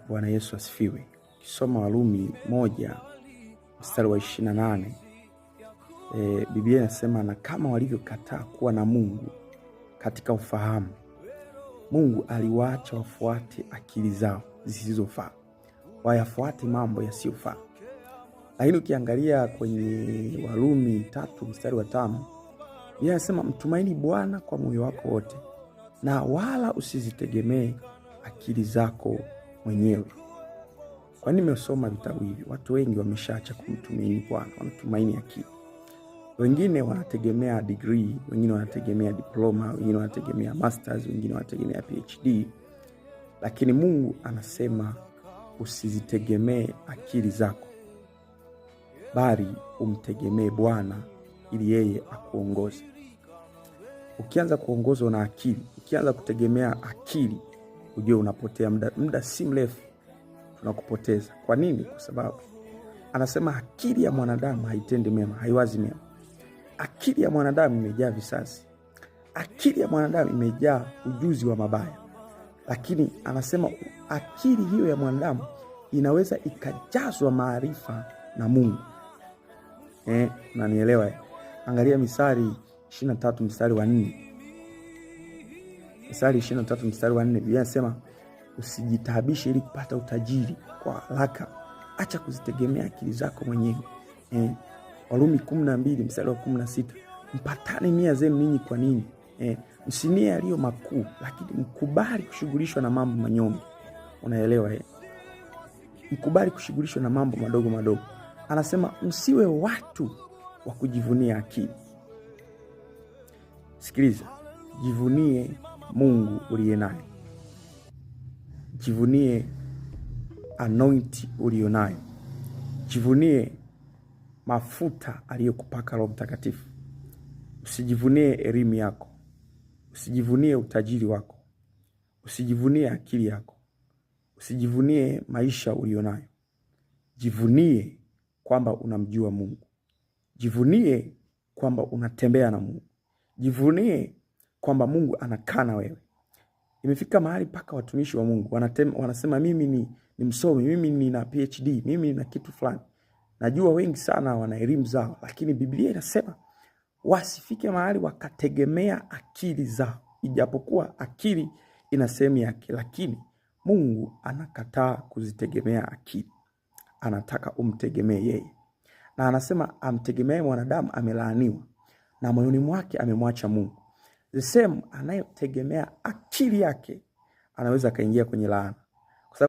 Bwana Yesu asifiwe. Kisoma Warumi 1 mstari wa 28, Biblia inasema, na kama walivyokataa kuwa na Mungu katika ufahamu, Mungu aliwaacha wafuate akili zao zisizofaa, wayafuate mambo yasiyofaa. Lakini ukiangalia kwenye Warumi 3 mstari wa 5, Biblia inasema, mtumaini Bwana kwa moyo wako wote, na wala usizitegemee akili zako mwenyewe. Kwa nini nimesoma vitabu hivi? Watu wengi wameshaacha kumtumaini Bwana, wanatumaini akili. Wengine wanategemea degree, wengine wanategemea diploma, wengine wanategemea masters, wengine wanategemea PhD. Lakini Mungu anasema usizitegemee akili zako, bali umtegemee Bwana ili yeye akuongoze. Ukianza kuongozwa na akili, ukianza kutegemea akili, ujue unapotea muda si mrefu tunakupoteza. Kwa nini? Kwa sababu anasema akili ya mwanadamu haitendi mema, haiwazi mema. Akili ya mwanadamu imejaa visasi. Akili ya mwanadamu imejaa ujuzi wa mabaya. Lakini anasema akili hiyo ya mwanadamu inaweza ikajazwa maarifa na Mungu. Unanielewa? Angalia Misali 23 mstari wa 4. Misali 23 mstari wa 4, Biblia inasema, usijitabishe ili kupata utajiri kwa haraka. Acha kuzitegemea akili zako mwenyewe. Warumi 12 mstari wa 16, mpatane nia zenu ninyi kwa nini. Msinie yaliyo makuu, lakini mkubali kushughulishwa na mambo manyonge. Unaelewa? Mkubali kushughulishwa na mambo madogo madogo. Anasema msiwe watu wa kujivunia akili. Sikiliza, jivunie Mungu uliye naye. Jivunie anointi uliyo nayo. Jivunie mafuta aliyokupaka Roho Mtakatifu. Usijivunie elimu yako. Usijivunie utajiri wako. Usijivunie akili yako. Usijivunie maisha uliyo nayo. Jivunie kwamba unamjua Mungu. Jivunie kwamba unatembea na Mungu. Jivunie kwamba Mungu anakaa na wewe. Imefika mahali paka watumishi wa Mungu wanasema mimi ni msomi, mimi nina PhD, mimi nina kitu fulani. Najua wengi sana wana elimu zao, lakini Biblia inasema wasifike mahali wakategemea akili zao. Ijapokuwa akili ina sehemu yake, lakini Mungu anakataa kuzitegemea akili. Anataka umtegemee yeye. Na anasema amtegemee mwanadamu amelaaniwa, na moyoni mwake amemwacha Mungu. The same anayotegemea akili yake anaweza kaingia kwenye laana.